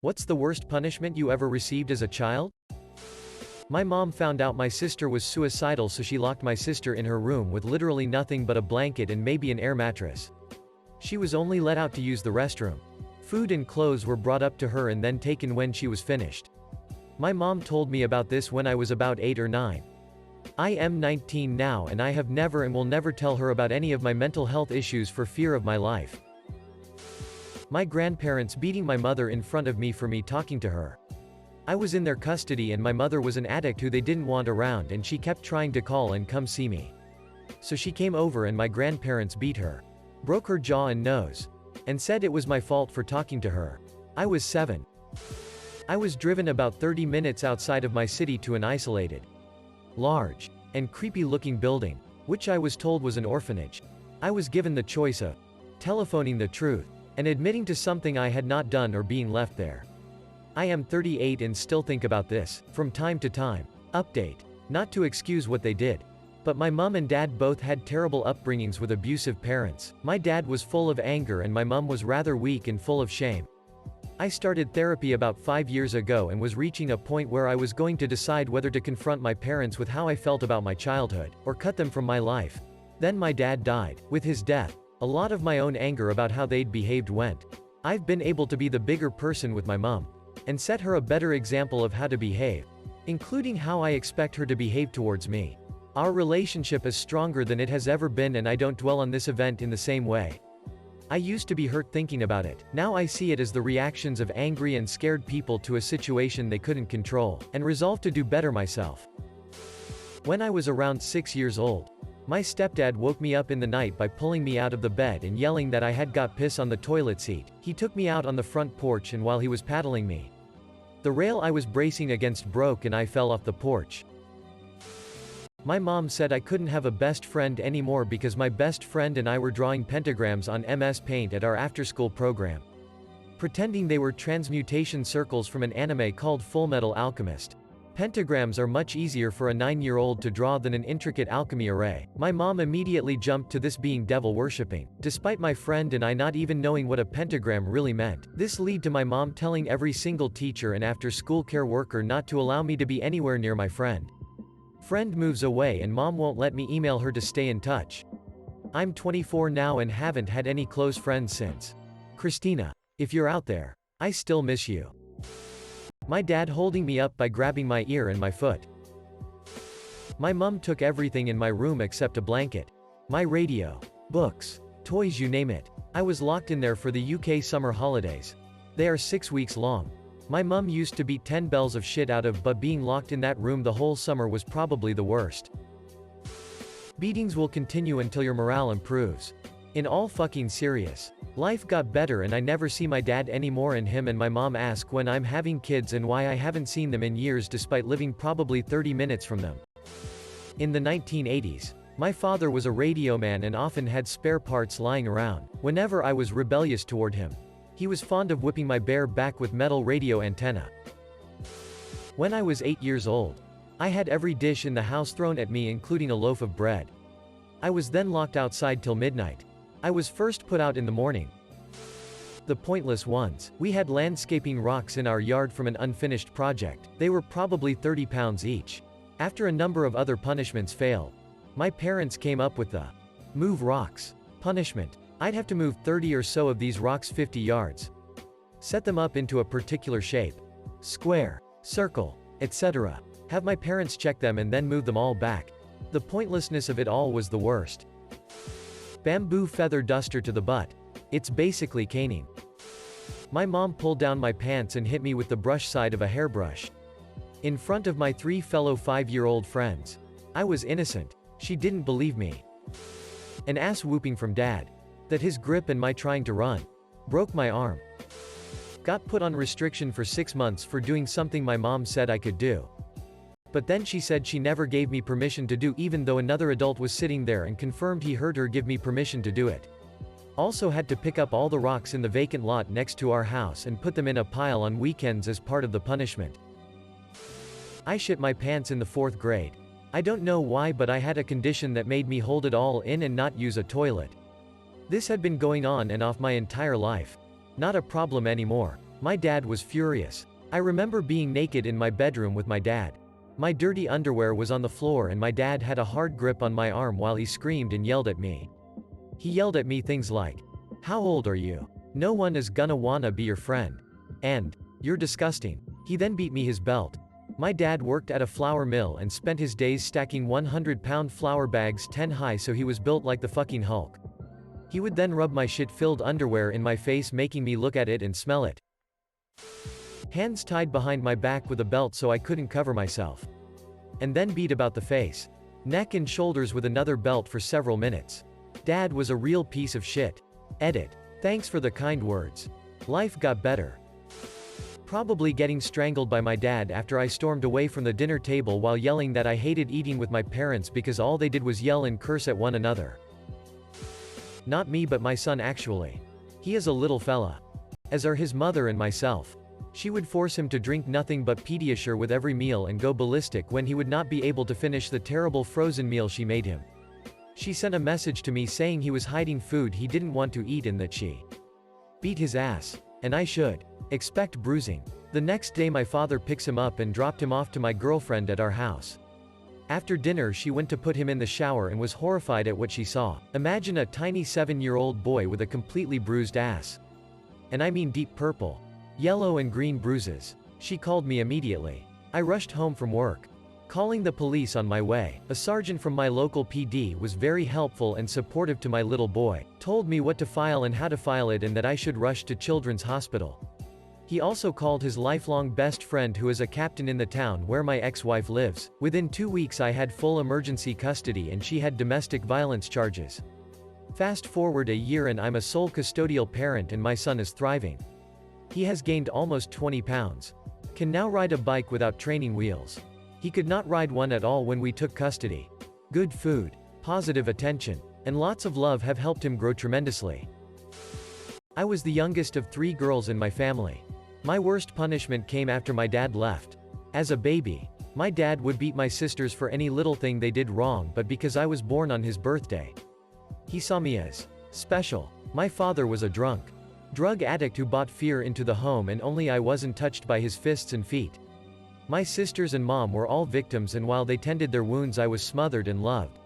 What's the worst punishment you ever received as a child? My mom found out my sister was suicidal, so she locked my sister in her room with literally nothing but a blanket and maybe an air mattress. She was only let out to use the restroom. Food and clothes were brought up to her and then taken when she was finished. My mom told me about this when I was about 8 or 9. I am 19 now and I have never and will never tell her about any of my mental health issues for fear of my life. My grandparents beating my mother in front of me for me talking to her. I was in their custody and my mother was an addict who they didn't want around, and she kept trying to call and come see me. So she came over and my grandparents beat her, broke her jaw and nose, and said it was my fault for talking to her. I was 7. I was driven about 30 minutes outside of my city to an isolated, large, and creepy-looking building, which I was told was an orphanage. I was given the choice of telephoning the truth and admitting to something I had not done or being left there. I am 38 and still think about this, from time to time. Update. Not to excuse what they did, but my mom and dad both had terrible upbringings with abusive parents. My dad was full of anger and my mom was rather weak and full of shame. I started therapy about 5 years ago and was reaching a point where I was going to decide whether to confront my parents with how I felt about my childhood, or cut them from my life. Then my dad died. With his death, a lot of my own anger about how they'd behaved went. I've been able to be the bigger person with my mom, and set her a better example of how to behave, including how I expect her to behave towards me. Our relationship is stronger than it has ever been and I don't dwell on this event in the same way. I used to be hurt thinking about it. Now I see it as the reactions of angry and scared people to a situation they couldn't control, and resolve to do better myself. When I was around 6 years old, my stepdad woke me up in the night by pulling me out of the bed and yelling that I had got piss on the toilet seat. He took me out on the front porch, and while he was paddling me, the rail I was bracing against broke and I fell off the porch. My mom said I couldn't have a best friend anymore because my best friend and I were drawing pentagrams on MS Paint at our after-school program, pretending they were transmutation circles from an anime called Fullmetal Alchemist. Pentagrams are much easier for a 9-year-old to draw than an intricate alchemy array. My mom immediately jumped to this being devil worshipping, despite my friend and I not even knowing what a pentagram really meant. This led to my mom telling every single teacher and after-school care worker not to allow me to be anywhere near my friend. Friend moves away and mom won't let me email her to stay in touch. I'm 24 now and haven't had any close friends since. Christina, if you're out there, I still miss you. My dad holding me up by grabbing my ear and my foot. My mom took everything in my room except a blanket. My radio, books, toys, you name it. I was locked in there for the UK summer holidays. They are 6 weeks long. My mom used to beat 10 bells of shit out of, but being locked in that room the whole summer was probably the worst. Beatings will continue until your morale improves. In all fucking serious. Life got better and I never see my dad anymore, and him and my mom ask when I'm having kids and why I haven't seen them in years despite living probably 30 minutes from them. In the 1980s, my father was a radio man and often had spare parts lying around. Whenever I was rebellious toward him, he was fond of whipping my bare back with metal radio antenna. When I was 8 years old, I had every dish in the house thrown at me, including a loaf of bread. I was then locked outside till midnight. I was first put out in the morning. The pointless ones. We had landscaping rocks in our yard from an unfinished project. They were probably 30 pounds each. After a number of other punishments failed, my parents came up with the move rocks punishment. I'd have to move 30 or so of these rocks 50 yards. Set them up into a particular shape. Square, circle, etc. Have my parents check them and then move them all back. The pointlessness of it all was the worst. Bamboo feather duster to the butt. It's basically caning. My mom pulled down my pants and hit me with the brush side of a hairbrush, in front of my 3 fellow 5-year-old friends. I was innocent. She didn't believe me. An ass whooping from dad. That his grip and my trying to run. Broke my arm. Got put on restriction for 6 months for doing something my mom said I could do. But then she said she never gave me permission to do, even though another adult was sitting there and confirmed he heard her give me permission to do it. Also had to pick up all the rocks in the vacant lot next to our house and put them in a pile on weekends as part of the punishment. I shit my pants in the 4th grade. I don't know why, but I had a condition that made me hold it all in and not use a toilet. This had been going on and off my entire life. Not a problem anymore. My dad was furious. I remember being naked in my bedroom with my dad. My dirty underwear was on the floor and my dad had a hard grip on my arm while he screamed and yelled at me. He yelled at me things like, "How old are you? No one is gonna wanna be your friend." And, "You're disgusting." He then beat me his belt. My dad worked at a flour mill and spent his days stacking 100-pound flour bags 10 high, so he was built like the fucking Hulk. He would then rub my shit-filled underwear in my face, making me look at it and smell it. Hands tied behind my back with a belt so I couldn't cover myself. And then beat about the face, neck and shoulders with another belt for several minutes. Dad was a real piece of shit. Edit. Thanks for the kind words. Life got better. Probably getting strangled by my dad after I stormed away from the dinner table while yelling that I hated eating with my parents because all they did was yell and curse at one another. Not me, but my son actually. He is a little fella. As are his mother and myself. She would force him to drink nothing but Pediasure with every meal and go ballistic when he would not be able to finish the terrible frozen meal she made him. She sent a message to me saying he was hiding food he didn't want to eat and that she beat his ass. And I should expect bruising. The next day my father picks him up and dropped him off to my girlfriend at our house. After dinner she went to put him in the shower and was horrified at what she saw. Imagine a tiny 7-year-old boy with a completely bruised ass. And I mean deep purple, yellow and green bruises. She called me immediately. I rushed home from work, calling the police on my way. A sergeant from my local PD was very helpful and supportive to my little boy, told me what to file and how to file it and that I should rush to Children's Hospital. He also called his lifelong best friend who is a captain in the town where my ex-wife lives. Within 2 weeks I had full emergency custody and she had domestic violence charges. Fast forward a year and I'm a sole custodial parent and my son is thriving. He has gained almost 20 pounds. Can now ride a bike without training wheels. He could not ride one at all when we took custody. Good food, positive attention, and lots of love have helped him grow tremendously. I was the youngest of 3 girls in my family. My worst punishment came after my dad left. As a baby, my dad would beat my sisters for any little thing they did wrong, but because I was born on his birthday, he saw me as special. My father was a drug addict who brought fear into the home and only I wasn't touched by his fists and feet. My sisters and mom were all victims and while they tended their wounds I was smothered and loved.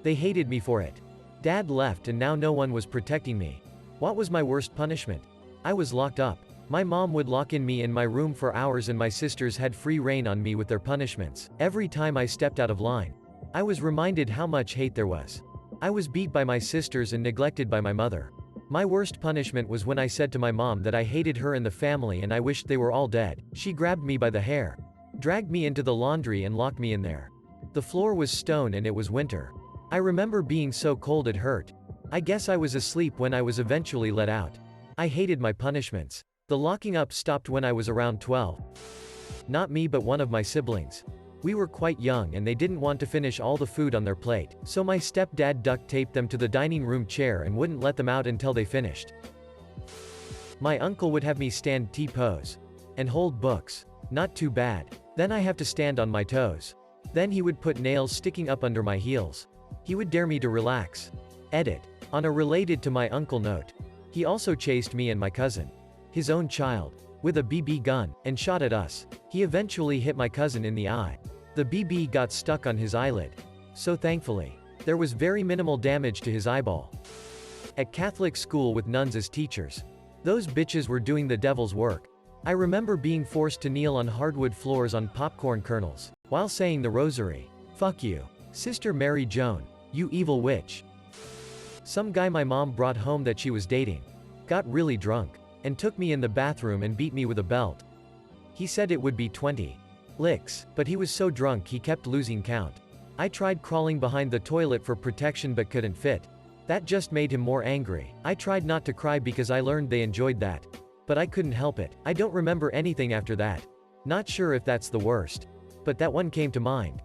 They hated me for it. Dad left and now no one was protecting me. What was my worst punishment? I was locked up. My mom would lock me in my room for hours and my sisters had free reign on me with their punishments. Every time I stepped out of line, I was reminded how much hate there was. I was beat by my sisters and neglected by my mother. My worst punishment was when I said to my mom that I hated her and the family and I wished they were all dead. She grabbed me by the hair, dragged me into the laundry and locked me in there. The floor was stone and it was winter. I remember being so cold it hurt. I guess I was asleep when I was eventually let out. I hated my punishments. The locking up stopped when I was around 12. Not me, but one of my siblings. We were quite young and they didn't want to finish all the food on their plate, so my stepdad duct taped them to the dining room chair and wouldn't let them out until they finished. My uncle would have me stand T-pose and hold books. Not too bad. Then I have to stand on my toes. Then he would put nails sticking up under my heels. He would dare me to relax. Edit. On a related to my uncle note. He also chased me and my cousin, his own child, with a BB gun, and shot at us. He eventually hit my cousin in the eye. The BB got stuck on his eyelid. So thankfully, there was very minimal damage to his eyeball. At Catholic school with nuns as teachers. Those bitches were doing the devil's work. I remember being forced to kneel on hardwood floors on popcorn kernels, while saying the rosary. Fuck you, Sister Mary Joan, you evil witch. Some guy my mom brought home that she was dating got really drunk, and took me in the bathroom and beat me with a belt. He said it would be 20 licks, but he was so drunk he kept losing count. I tried crawling behind the toilet for protection but couldn't fit. That just made him more angry. I tried not to cry because I learned they enjoyed that. But I couldn't help it. I don't remember anything after that. Not sure if that's the worst. But that one came to mind.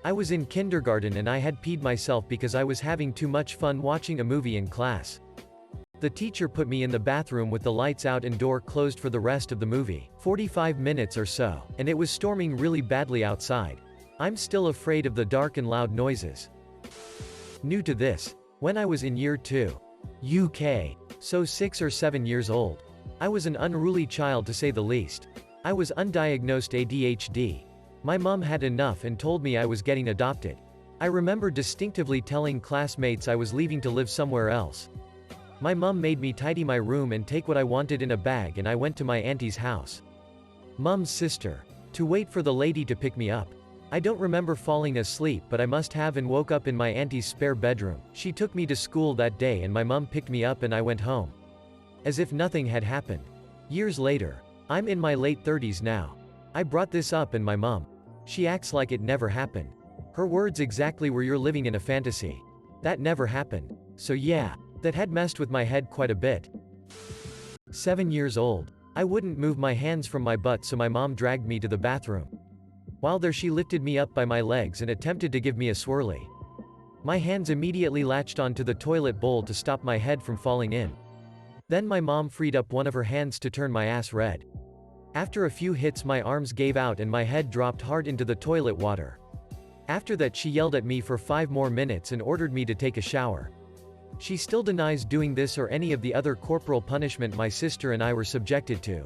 I was in kindergarten and I had peed myself because I was having too much fun watching a movie in class. The teacher put me in the bathroom with the lights out and door closed for the rest of the movie, 45 minutes or so, and it was storming really badly outside. I'm still afraid of the dark and loud noises. New to this, when I was in year 2 UK, so 6 or 7 years old, I was an unruly child to say the least. I was undiagnosed ADHD. My mom had enough and told me I was getting adopted. I remember distinctively telling classmates I was leaving to live somewhere else. My mom made me tidy my room and take what I wanted in a bag, and I went to my auntie's house. Mom's sister. To wait for the lady to pick me up. I don't remember falling asleep, but I must have, and woke up in my auntie's spare bedroom. She took me to school that day and my mom picked me up and I went home. As if nothing had happened. Years later. I'm in my late 30s now. I brought this up and my mom. She acts like it never happened. Her words exactly were, "You're living in a fantasy. That never happened." So yeah, that had messed with my head quite a bit. 7 years old. I wouldn't move my hands from my butt, so my mom dragged me to the bathroom. While there she lifted me up by my legs and attempted to give me a swirly. My hands immediately latched onto the toilet bowl to stop my head from falling in. Then my mom freed up one of her hands to turn my ass red. After a few hits my arms gave out and my head dropped hard into the toilet water. After that she yelled at me for 5 more minutes and ordered me to take a shower. She still denies doing this or any of the other corporal punishment my sister and I were subjected to.